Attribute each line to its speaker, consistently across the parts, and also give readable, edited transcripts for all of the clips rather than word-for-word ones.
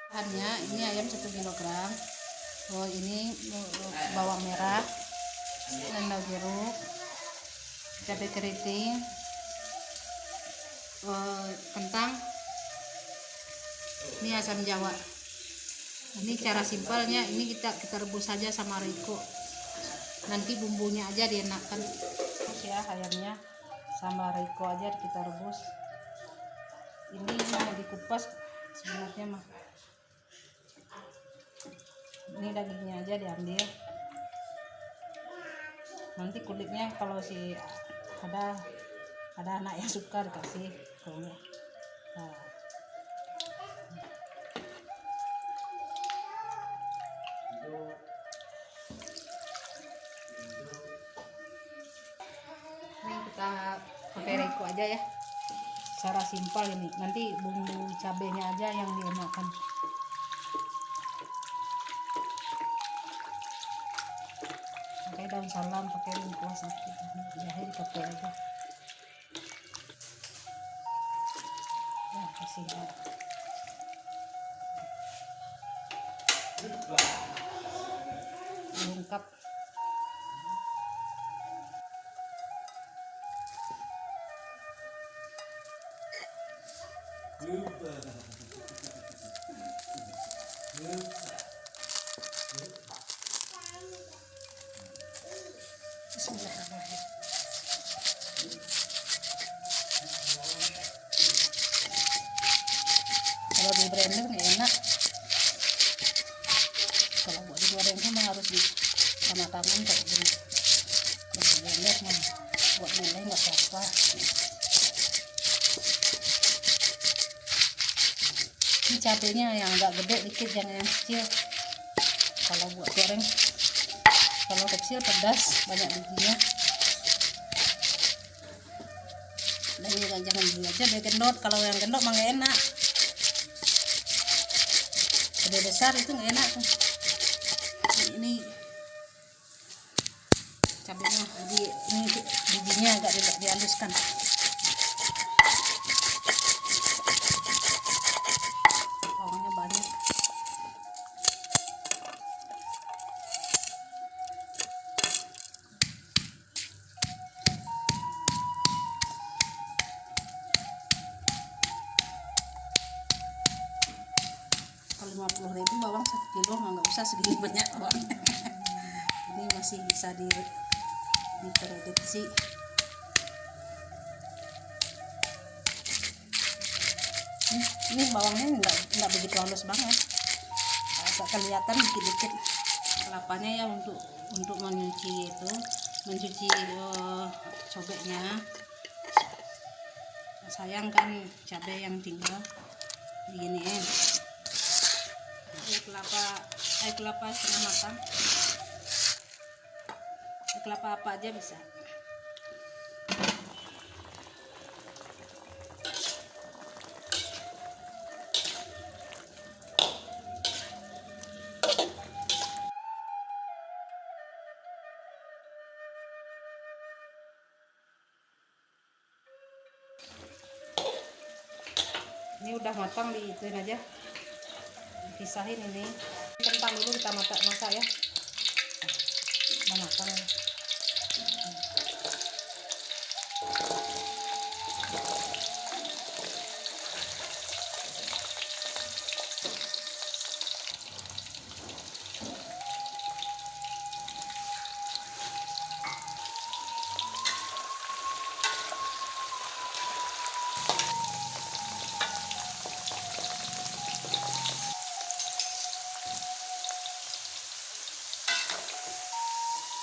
Speaker 1: Bahannya ini ayam 1 kilogram. Oh, ini bawang merah, daun jeruk, cabai keriting, kentang, ini asam jawa. Ini cara simpelnya, ini kita rebus saja sama Royco. Nanti bumbunya aja dienakkan. Ya, ayamnya sama Royco aja kita rebus. Ini mau dikupas sebenarnya mah. Ini dagingnya aja diambil. Nanti kulitnya kalau ada anak yang suka dikasih, kalau enggak. Nah. Ini kita pakai Royco aja ya. Cara simpel ini. Nanti bumbu cabenya aja yang dienakkan. Pakai daun salam, pakai lengkuas sedikit, jahe dipakai aja. Ya, kasih ya. Lengkap. Bismillahirrahmanirrahim. Kalau di blender nggak enak. Kalau buat digoreng mah harus sama tangan kayak gini. Kalau di blender mah buat meleleh nggak apa-apa. Ini cabenya yang agak gede dikit, jangan yang kecil. Kalau buat goreng, kalau kecil pedas, banyak bijinya. Dan juga jangan dulu aja dia gendot. Kalau yang gendot mah nggak enak. Gede besar itu nggak enak tuh. Ini cabenya, jadi ini bijinya agak dihaluskan. Bawangnya banyak. Kalau 50.000 bawang 1 kilo nggak usah segini banyak bawang. Ini masih bisa diproduksi. Ini bawangnya nggak begitu halus banget, agak kelihatan dikit-dikit. Kelapanya ya untuk mencuci cobeknya. Sayang kan cabai yang tinggal diginiin. Air kelapa setengah matang. Air kelapa apa aja bisa. Ini udah matang, diituin aja, pisahin. Ini kentang dulu kita masak ya. Udah matang.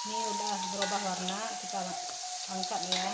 Speaker 1: Ini udah berubah warna, kita angkat ya.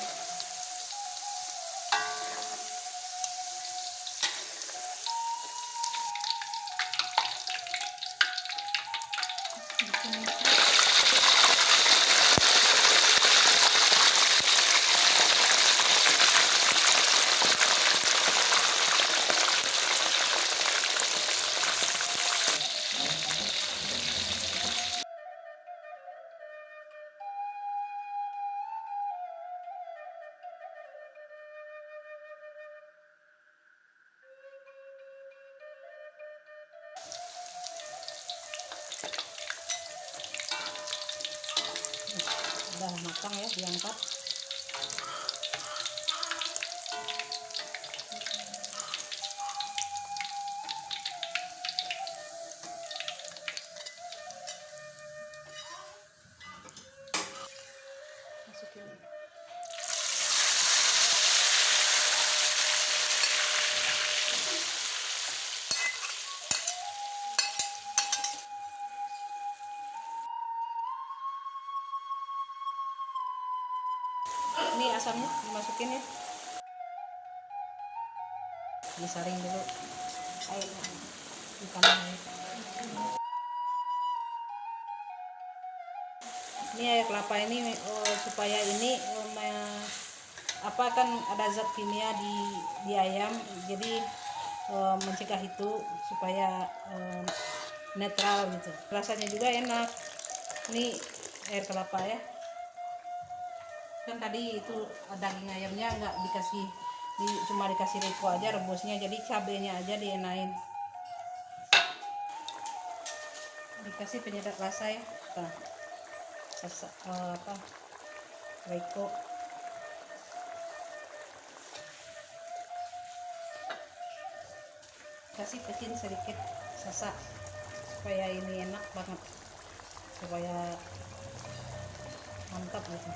Speaker 1: udah matang ya, diangkat. Masukin. Ini asamnya dimasukin ya, disaring dulu airnya, ikannya. Ini air kelapa ini supaya ini apa kan ada zat kimia di ayam, jadi mencegah itu supaya netral gitu, rasanya juga enak. Ini air kelapa ya, kan tadi itu daging ayamnya nggak dikasih cuma dikasih riko aja rebusnya, jadi cabenya aja dienain, dikasih penyedap rasa ya. Nah, riko kasih kecil sedikit sasak supaya ini enak banget, supaya mantap gitu.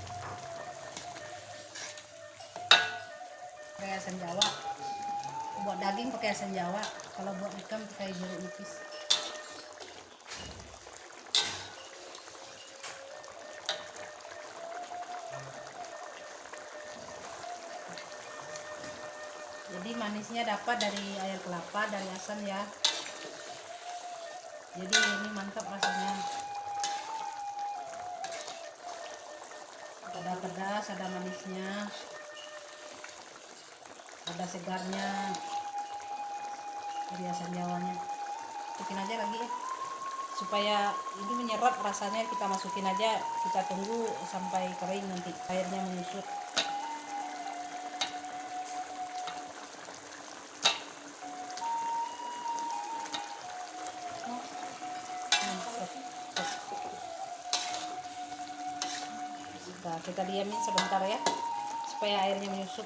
Speaker 1: Pakai asam jawa, buat daging pakai asam jawa, kalau buat ikan pakai jeruk nipis. Jadi manisnya dapat dari air kelapa, dari asam ya, jadi ini mantap rasanya. Ada pedas, ada manisnya, ada segarnya dari asam jawanya. Masukin aja lagi ya, supaya ini menyerap rasanya. Kita masukin aja, kita tunggu sampai kering, nanti airnya menyusut. Nah, kita diamin sebentar ya, supaya airnya menyusut.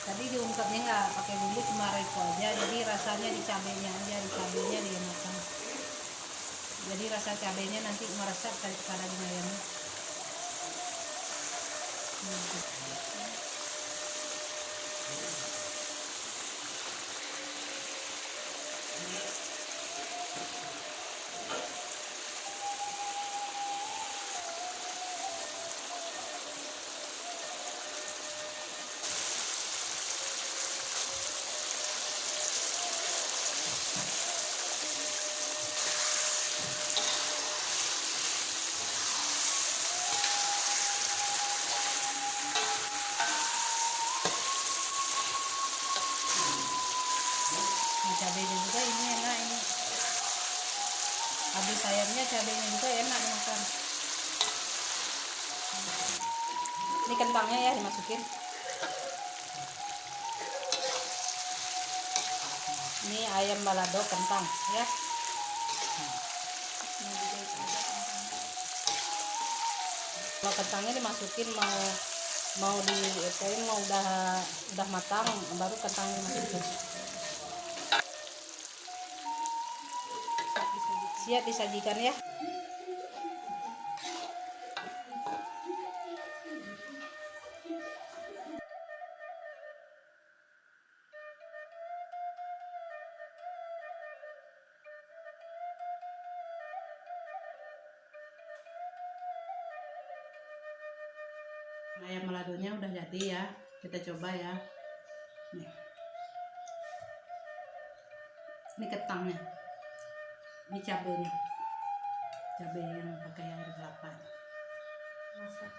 Speaker 1: Tadi diungkapnya nggak pakai bumbu, cuma reko aja, jadi rasanya di cabenya aja, di cabenya dimakan. Jadi rasa cabenya nanti meresap ke daging ayamnya. Cabenya juga ini enak, ini habis ayamnya cabenya juga enak dimakan. Ini kentangnya ya dimasukin. Ini ayam balado kentang ya. Kalau kentangnya dimasukin mau diapain, mau udah matang baru kentangnya dimasukin. Siap disajikan ya. Ayam baladonya udah jadi ya, kita coba ya. Nih. Ini kentangnya, ini cabenya, cabai yang pakai air kelapa.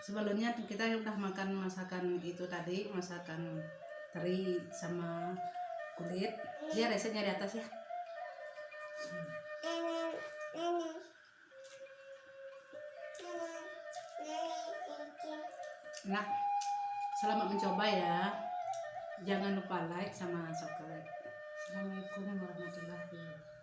Speaker 1: Sebelumnya kita udah makan masakan itu tadi, masakan teri sama kulit. Dia resepnya di atas ya. Nah, selamat mencoba ya. Jangan lupa like sama subscribe. Assalamualaikum warahmatullahi wabarakatuh.